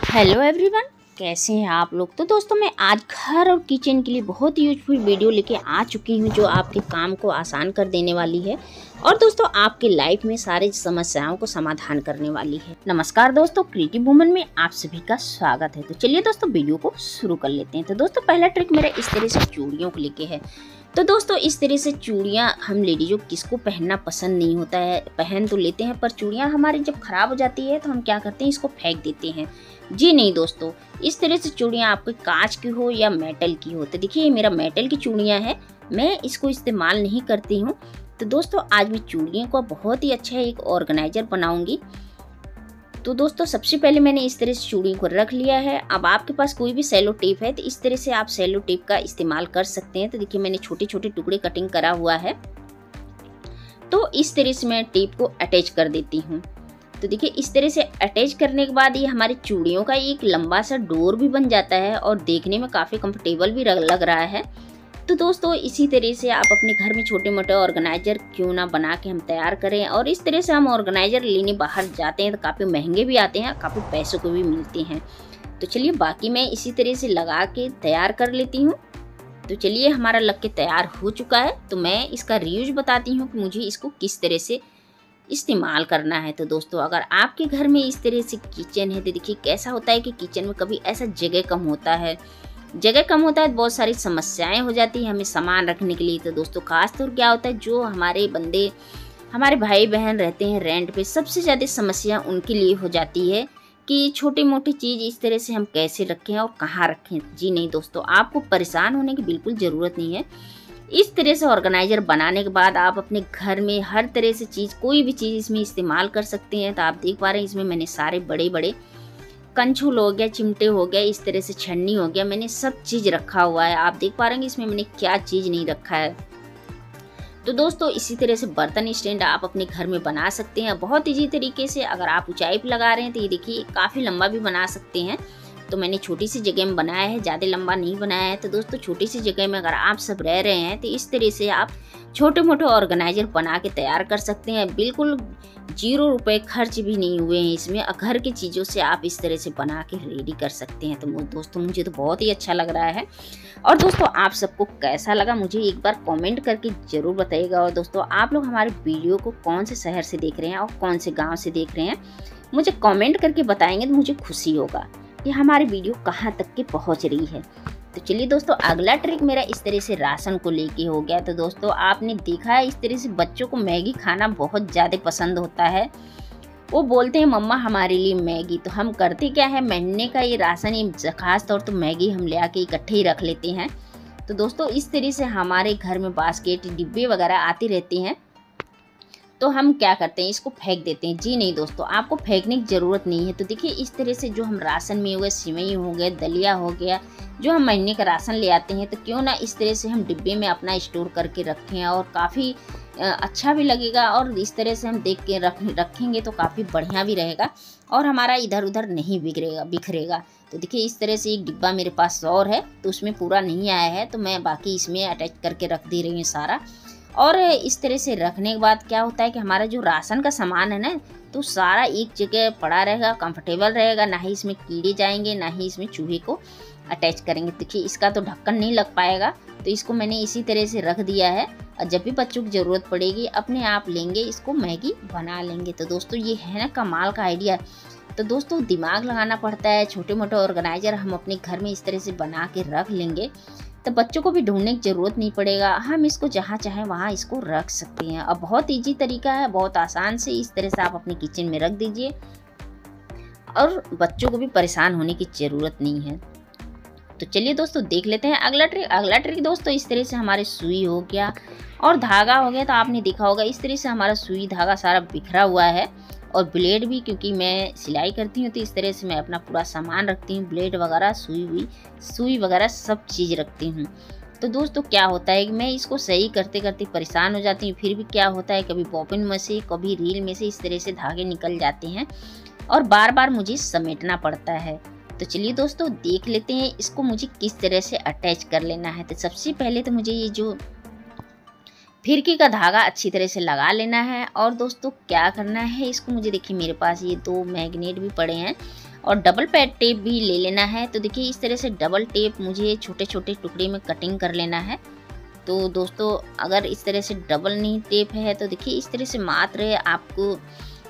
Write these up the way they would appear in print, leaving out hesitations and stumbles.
Hello everyone, कैसे हैं आप लोग। तो दोस्तों मैं आज घर और किचन के लिए बहुत ही यूजफुल वीडियो लेके आ चुकी हूँ जो आपके काम को आसान कर देने वाली है और दोस्तों आपके लाइफ में सारी समस्याओं को समाधान करने वाली है। नमस्कार दोस्तों, क्रिएटिव वुमन में आप सभी का स्वागत है। तो चलिए दोस्तों वीडियो को शुरू कर लेते हैं। तो दोस्तों पहला ट्रिक मेरा इस तरह से चूड़ियों को लेके है। तो दोस्तों इस तरह से चूड़ियाँ हम लेडीजों किसको पहनना पसंद नहीं होता है, पहन तो लेते हैं पर चूड़ियाँ हमारी जब खराब हो जाती है तो हम क्या करते हैं, इसको फेंक देते हैं। जी नहीं दोस्तों, इस तरह से चूड़ियाँ आपके कांच की हो या मेटल की हो। तो देखिए ये मेरा मेटल की चूड़ियाँ हैं, मैं इसको इस्तेमाल नहीं करती हूँ। तो दोस्तों आज मैं चूड़ियों को बहुत ही अच्छा एक ऑर्गेनाइजर बनाऊंगी। तो दोस्तों सबसे पहले मैंने इस तरह से चूड़ी को रख लिया है। अब आपके पास कोई भी सेलो टेप है तो इस तरह से आप सेलो टेप का इस्तेमाल कर सकते हैं। तो देखिए मैंने छोटे छोटे टुकड़े कटिंग करा हुआ है, तो इस तरह से मैं टेप को अटैच कर देती हूँ। तो देखिए इस तरह से अटैच करने के बाद ये हमारी चूड़ियों का एक लंबा सा डोर भी बन जाता है और देखने में काफ़ी कंफर्टेबल भी लग रहा है। तो दोस्तों इसी तरह से आप अपने घर में छोटे मोटे ऑर्गेनाइजर क्यों ना बना के हम तैयार करें। और इस तरह से हम ऑर्गेनाइजर लेने बाहर जाते हैं तो काफ़ी महंगे भी आते हैं, काफ़ी पैसों को भी मिलते हैं। तो चलिए बाकी मैं इसी तरह से लगा के तैयार कर लेती हूँ। तो चलिए हमारा लग के तैयार हो चुका है। तो मैं इसका रियूज बताती हूँ कि मुझे इसको किस तरह से इस्तेमाल करना है। तो दोस्तों अगर आपके घर में इस तरह से किचन है तो देखिए कैसा होता है कि किचन में कभी ऐसा जगह कम होता है, बहुत सारी समस्याएं हो जाती है हमें सामान रखने के लिए। तो दोस्तों खासतौर क्या होता है, जो हमारे बंदे हमारे भाई बहन रहते हैं रेंट पे, सबसे ज़्यादा समस्या उनके लिए हो जाती है कि छोटी मोटी चीज़ इस तरह से हम कैसे रखें और कहाँ रखें। जी नहीं दोस्तों, आपको परेशान होने की बिल्कुल ज़रूरत नहीं है। इस तरह से ऑर्गेनाइजर बनाने के बाद आप अपने घर में हर तरह से चीज़, कोई भी चीज़ इसमें इस्तेमाल कर सकते हैं। तो आप देख पा रहे हैं इसमें मैंने सारे बड़े बड़े कंछुल हो गया, चिमटे हो गया, इस तरह से छन्नी हो गया, मैंने सब चीज़ रखा हुआ है। आप देख पा रहे हैं इसमें मैंने क्या चीज़ नहीं रखा है। तो दोस्तों इसी तरह से बर्तन स्टैंड आप अपने घर में बना सकते हैं बहुत ईजी तरीके से। अगर आप ऊंचाई पर लगा रहे हैं तो ये देखिए काफ़ी लंबा भी बना सकते हैं। तो मैंने छोटी सी जगह में बनाया है, ज़्यादा लंबा नहीं बनाया है। तो दोस्तों छोटी सी जगह में अगर आप सब रह रहे हैं तो इस तरह से आप छोटे मोटे ऑर्गेनाइजर बना के तैयार कर सकते हैं। बिल्कुल 0 रुपये खर्च भी नहीं हुए हैं इसमें, घर की चीज़ों से आप इस तरह से बना के रेडी कर सकते हैं। तो दोस्तों मुझे तो बहुत ही अच्छा लग रहा है। और दोस्तों आप सबको कैसा लगा मुझे एक बार कमेंट करके ज़रूर बताइएगा। और दोस्तों आप लोग हमारे वीडियो को कौन से शहर से देख रहे हैं और कौन से गाँव से देख रहे हैं, मुझे कमेंट करके बताएंगे तो मुझे खुशी होगा कि हमारी वीडियो कहाँ तक के पहुँच रही है। तो चलिए दोस्तों अगला ट्रिक मेरा इस तरह से राशन को लेके हो गया। तो दोस्तों आपने देखा है इस तरह से बच्चों को मैगी खाना बहुत ज़्यादा पसंद होता है। वो बोलते हैं मम्मा हमारे लिए मैगी। तो हम करते क्या है, महीने का ये राशन, ये खास तौर तो मैगी हम ले आके इकट्ठे ही रख लेते हैं। तो दोस्तों इस तरह से हमारे घर में बास्केट डिब्बे वगैरह आते रहते हैं, तो हम क्या करते हैं, इसको फेंक देते हैं। जी नहीं दोस्तों, आपको फेंकने की ज़रूरत नहीं है। तो देखिए इस तरह से जो हम राशन में हो गए, सिवई हो गया, दलिया हो गया, जो हम महीने का राशन ले आते हैं, तो क्यों ना इस तरह से हम डिब्बे में अपना स्टोर करके रखें और काफ़ी अच्छा भी लगेगा। और इस तरह से हम देख के रखेंगे तो काफ़ी बढ़िया भी रहेगा और हमारा इधर उधर नहीं बिखरेगा। तो देखिए इस तरह से एक डिब्बा मेरे पास और है, तो उसमें पूरा नहीं आया है, तो मैं बाकी इसमें अटैच करके रख दे रही हूँ सारा। और इस तरह से रखने के बाद क्या होता है कि हमारा जो राशन का सामान है ना, तो सारा एक जगह पड़ा रहेगा, कंफर्टेबल रहेगा, ना ही इसमें कीड़े जाएंगे, ना ही इसमें चूहे को अटैच करेंगे। देखिए इसका तो ढक्कन नहीं लग पाएगा, तो इसको मैंने इसी तरह से रख दिया है और जब भी बच्चों की ज़रूरत पड़ेगी अपने आप लेंगे, इसको मैगी बना लेंगे। तो दोस्तों ये है ना कमाल का आइडिया। तो दोस्तों दिमाग लगाना पड़ता है, छोटे मोटे ऑर्गेनाइजर हम अपने घर में इस तरह से बना के रख लेंगे तो बच्चों को भी ढूंढने की ज़रूरत नहीं पड़ेगा, हम इसको जहाँ चाहें वहाँ इसको रख सकते हैं। अब बहुत इजी तरीका है, बहुत आसान से इस तरह से आप अपने किचन में रख दीजिए और बच्चों को भी परेशान होने की ज़रूरत नहीं है। तो चलिए दोस्तों देख लेते हैं अगला ट्रिक दोस्तों इस तरह से हमारे सुई हो गया और धागा हो गया। तो आपने देखा होगा इस तरह से हमारा सुई धागा सारा बिखरा हुआ है और ब्लेड भी, क्योंकि मैं सिलाई करती हूँ तो इस तरह से मैं अपना पूरा सामान रखती हूँ, ब्लेड वगैरह, सुई वगैरह सब चीज़ रखती हूँ। तो दोस्तों क्या होता है कि मैं इसको सही करते करते परेशान हो जाती हूँ, फिर भी क्या होता है कभी बॉबिन में से कभी रील में से इस तरह से धागे निकल जाते हैं और बार बार मुझे समेटना पड़ता है। तो चलिए दोस्तों देख लेते हैं इसको मुझे किस तरह से अटैच कर लेना है। तो सबसे पहले तो मुझे ये जो फिरकी का धागा अच्छी तरह से लगा लेना है। और दोस्तों क्या करना है, इसको मुझे देखिए मेरे पास ये 2 मैग्नेट भी पड़े हैं और डबल पैड टेप भी ले लेना है। तो देखिए इस तरह से डबल टेप मुझे छोटे छोटे टुकड़े में कटिंग कर लेना है। तो दोस्तों अगर इस तरह से डबल नहीं टेप है तो देखिए इस तरह से मात्र आपको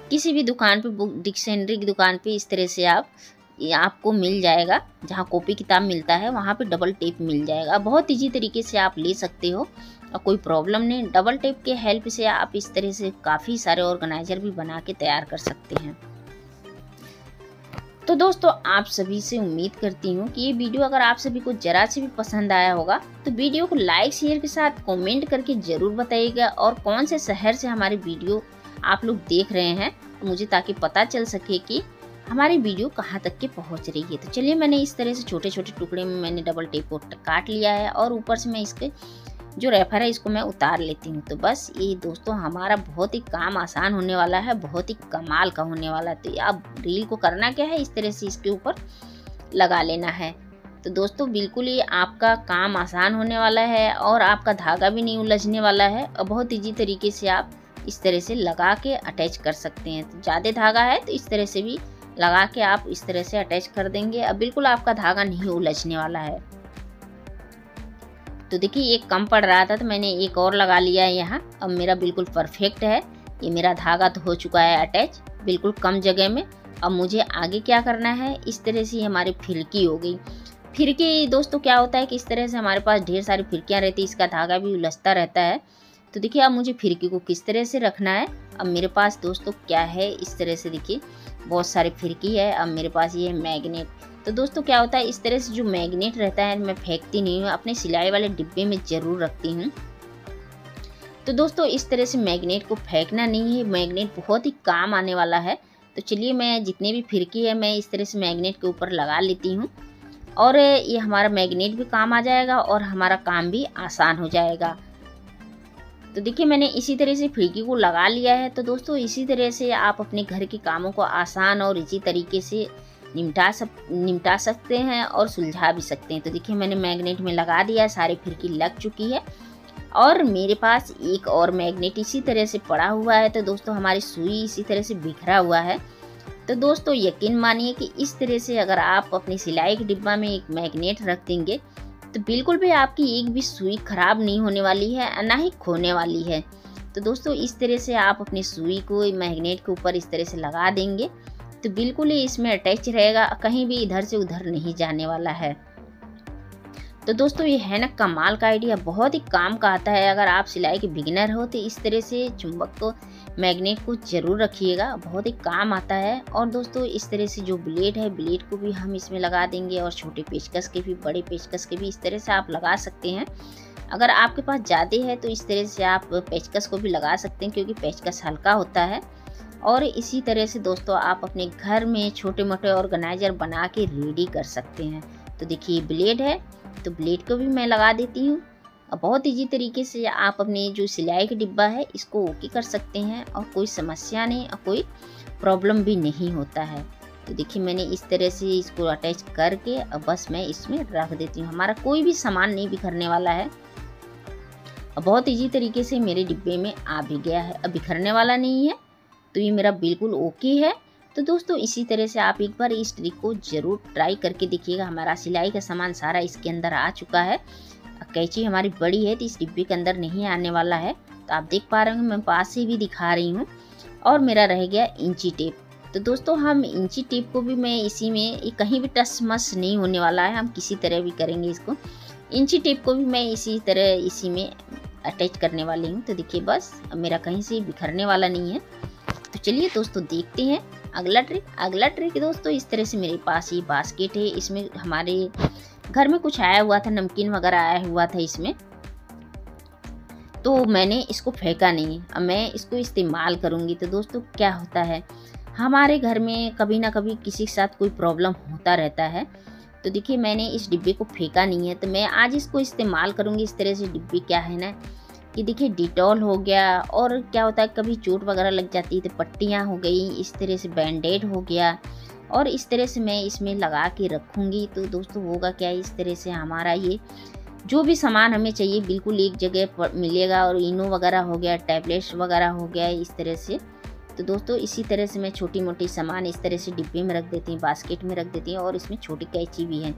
किसी भी दुकान पे, बुक डिक्शनरी की दुकान पे इस तरह से आपको मिल जाएगा, जहाँ कॉपी किताब मिलता है वहाँ पे डबल टेप मिल जाएगा। बहुत ईजी तरीके से आप ले सकते हो और कोई प्रॉब्लम नहीं। डबल टेप के हेल्प से आप इस तरह से काफ़ी सारे ऑर्गेनाइजर भी बना के तैयार कर सकते हैं। तो दोस्तों आप सभी से उम्मीद करती हूँ कि ये वीडियो अगर आप सभी को जरा से भी पसंद आया होगा तो वीडियो को लाइक शेयर के साथ कमेंट करके ज़रूर बताइएगा, और कौन से शहर से हमारी वीडियो आप लोग देख रहे हैं मुझे, ताकि पता चल सके कि हमारी वीडियो कहाँ तक के पहुँच रही है। तो चलिए मैंने इस तरह से छोटे छोटे टुकड़े में मैंने डबल टेप को काट लिया है, और ऊपर से मैं इसके जो रेफर है इसको मैं उतार लेती हूँ। तो बस ये दोस्तों हमारा बहुत ही काम आसान होने वाला है, बहुत ही कमाल का होने वाला है। तो अब रील को करना क्या है, इस तरह से इसके ऊपर लगा लेना है। तो दोस्तों बिल्कुल ही आपका काम आसान होने वाला है, और आपका धागा भी नहीं उलझने वाला है, और बहुत ईजी तरीके से आप इस तरह से लगा के अटैच कर सकते हैं। तो ज़्यादा धागा है तो इस तरह से भी लगा के आप इस तरह से अटैच कर देंगे। अब बिल्कुल आपका धागा नहीं उलझने वाला है। तो देखिए एक कम पड़ रहा था तो मैंने एक और लगा लिया है यहाँ। अब मेरा बिल्कुल परफेक्ट है, ये मेरा धागा तो हो चुका है अटैच बिल्कुल कम जगह में। अब मुझे आगे क्या करना है, इस तरह से हमारी फिरकी हो गई। फिरकी दोस्तों क्या होता है कि इस तरह से हमारे पास ढेर सारी फिरकियाँ रहती है, इसका धागा भी उलझता रहता है। तो देखिए अब मुझे फिरकी को किस तरह से रखना है। अब मेरे पास दोस्तों क्या है, इस तरह से देखिए बहुत सारी फिरकी है। अब मेरे पास ये है मैग्नेट। तो दोस्तों क्या होता है, इस तरह से जो मैग्नेट रहता है मैं फेंकती नहीं हूँ, अपने सिलाई वाले डिब्बे में ज़रूर रखती हूँ। तो दोस्तों इस तरह से मैग्नेट को फेंकना नहीं है, मैग्नेट बहुत ही काम आने वाला है। तो चलिए मैं जितने भी फिरकी है मैं इस तरह से मैग्नेट के ऊपर लगा लेती हूँ, और ये हमारा मैग्नेट भी काम आ जाएगा और हमारा काम भी आसान हो जाएगा। तो देखिए मैंने इसी तरह से फिरकी को लगा लिया है। तो दोस्तों इसी तरह से आप अपने घर के कामों को आसान और इसी तरीके से निपटा सकते हैं और सुलझा भी सकते हैं। तो देखिए मैंने मैग्नेट में लगा दिया, सारी फिरकी लग चुकी है, और मेरे पास एक और मैग्नेट इसी तरह से पड़ा हुआ है। तो दोस्तों हमारी सुई इसी तरह से बिखरा हुआ है। तो दोस्तों यकीन मानिए कि इस तरह से अगर आप अपनी सिलाई के डिब्बा में एक मैग्नेट रख देंगे तो बिल्कुल भी आपकी एक भी सुई खराब नहीं होने वाली है, ना ही खोने वाली है। तो दोस्तों इस तरह से आप अपनी सुई को मैग्नेट के ऊपर इस तरह से लगा देंगे तो बिल्कुल ही इसमें अटैच रहेगा, कहीं भी इधर से उधर नहीं जाने वाला है। तो दोस्तों ये है ना कमाल का आइडिया, बहुत ही काम का आता है। अगर आप सिलाई के बिगिनर हो तो इस तरह से चुंबक को मैग्नेट को ज़रूर रखिएगा, बहुत ही काम आता है। और दोस्तों इस तरह से जो ब्लेड है, ब्लेड को भी हम इसमें लगा देंगे, और छोटे पेचकस के भी, बड़े पेचकस के भी इस तरह से आप लगा सकते हैं। अगर आपके पास ज़्यादा है तो इस तरह से आप पेचकस को भी लगा सकते हैं, क्योंकि पेचकस हल्का होता है। और इसी तरह से दोस्तों आप अपने घर में छोटे मोटे ऑर्गेनाइजर बना के रेडी कर सकते हैं। तो देखिए ब्लेड है तो ब्लेड को भी मैं लगा देती हूँ। और बहुत ईजी तरीके से आप अपने जो सिलाई का डिब्बा है इसको ओके कर सकते हैं, और कोई समस्या नहीं और कोई प्रॉब्लम भी नहीं होता है। तो देखिए मैंने इस तरह से इसको अटैच करके अब बस मैं इसमें रख देती हूँ। हमारा कोई भी सामान नहीं बिखरने वाला है, और बहुत ईजी तरीके से मेरे डिब्बे में आ भी गया है, अब बिखरने वाला नहीं है। तो ये मेरा बिल्कुल ओके है। तो दोस्तों इसी तरह से आप एक बार इस ट्रिक को ज़रूर ट्राई करके देखिएगा। हमारा सिलाई का सामान सारा इसके अंदर आ चुका है। कैंची हमारी बड़ी है तो इस डिब्बे के अंदर नहीं आने वाला है। तो आप देख पा रहे होंगे, मैं पास से भी दिखा रही हूँ। और मेरा रह गया इंची टेप। तो दोस्तों हम इंची टेप को भी मैं इसी में, कहीं भी टस मस नहीं होने वाला है, हम किसी तरह भी करेंगे इसको। इंची टेप को भी मैं इसी तरह इसी में अटैच करने वाली हूँ। तो देखिए बस अब मेरा कहीं से बिखरने वाला नहीं है। तो चलिए दोस्तों देखते हैं अगला ट्रिक दोस्तों इस तरह से मेरे पास ये बास्केट है। इसमें हमारे घर में कुछ आया हुआ था, नमकीन वगैरह आया हुआ था इसमें, तो मैंने इसको फेंका नहीं। अब मैं इसको इस्तेमाल करूँगी। तो दोस्तों क्या होता है, हमारे घर में कभी ना कभी किसी के साथ कोई प्रॉब्लम होता रहता है। तो देखिए मैंने इस डिब्बे को फेंका नहीं है, तो मैं आज इसको इस्तेमाल करूँगी। इस तरह से डिब्बे क्या है ना कि देखिए डिटॉल हो गया, और क्या होता है कभी चोट वगैरह लग जाती है तो पट्टियाँ हो गई, इस तरह से बैंडेड हो गया, और इस तरह से मैं इसमें लगा के रखूँगी। तो दोस्तों होगा क्या, इस तरह से हमारा ये जो भी सामान हमें चाहिए बिल्कुल एक जगह पर मिलेगा। और इनो वगैरह हो गया, टैबलेट्स वगैरह हो गया, इस तरह से। तो दोस्तों इसी तरह से मैं छोटी मोटी सामान इस तरह से डिब्बे में रख देती हूँ, बास्केट में रख देती हूँ, और इसमें छोटी कैंची भी है।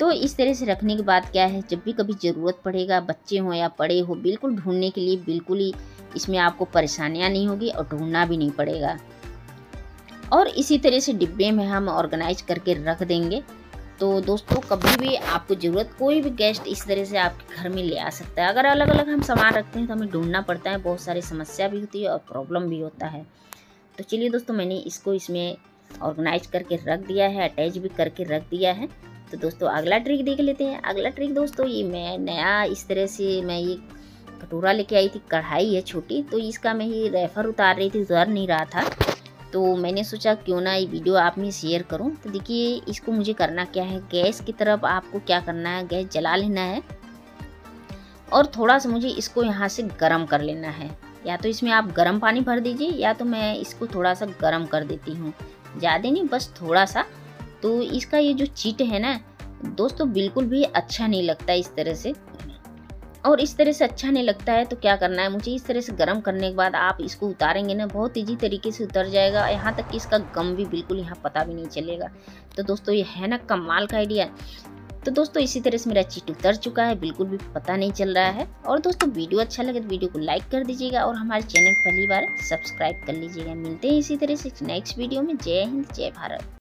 तो इस तरह से रखने के बाद क्या है, जब भी कभी ज़रूरत पड़ेगा, बच्चे हों या बड़े हो, बिल्कुल ढूंढने के लिए बिल्कुल ही इसमें आपको परेशानियाँ नहीं होगी और ढूंढना भी नहीं पड़ेगा। और इसी तरह से डिब्बे में हम ऑर्गेनाइज करके रख देंगे। तो दोस्तों कभी भी आपको ज़रूरत, कोई भी गेस्ट इस तरह से आपके घर में ले आ सकता है। अगर अलग अलग हम सामान रखते हैं तो हमें ढूंढना पड़ता है, बहुत सारी समस्या भी होती है और प्रॉब्लम भी होता है। तो चलिए दोस्तों, मैंने इसको इसमें ऑर्गेनाइज करके रख दिया है, अटैच भी करके रख दिया है। तो दोस्तों अगला ट्रिक देख लेते हैं। अगला ट्रिक दोस्तों, ये मैं नया इस तरह से मैं ये कटोरा लेके आई थी, कढ़ाई है छोटी, तो इसका मैं ये रेफर उतार रही थी, उतार नहीं रहा था, तो मैंने सोचा क्यों ना ये वीडियो आप में शेयर करूं। तो देखिए इसको मुझे करना क्या है, गैस की तरफ आपको क्या करना है, गैस जला लेना है और थोड़ा सा मुझे इसको यहाँ से गर्म कर लेना है। या तो इसमें आप गर्म पानी भर दीजिए, या तो मैं इसको थोड़ा सा गर्म कर देती हूँ, ज़्यादा नहीं, बस थोड़ा सा। तो इसका ये जो चीट है ना दोस्तों, बिल्कुल भी अच्छा नहीं लगता इस तरह से, और इस तरह से अच्छा नहीं लगता है। तो क्या करना है मुझे, इस तरह से गर्म करने के बाद आप इसको उतारेंगे ना, बहुत ईजी तरीके से उतर जाएगा, यहाँ तक कि इसका गम भी बिल्कुल यहाँ पता भी नहीं चलेगा। तो दोस्तों ये है ना कमाल का आइडिया। तो दोस्तों इसी तरह से मेरा चीट उतर चुका है, बिल्कुल भी पता नहीं चल रहा है। और दोस्तों वीडियो अच्छा लगे तो वीडियो को लाइक कर दीजिएगा और हमारे चैनल पहली बार सब्सक्राइब कर लीजिएगा। मिलते हैं इसी तरह से नेक्स्ट वीडियो में। जय हिंद, जय भारत।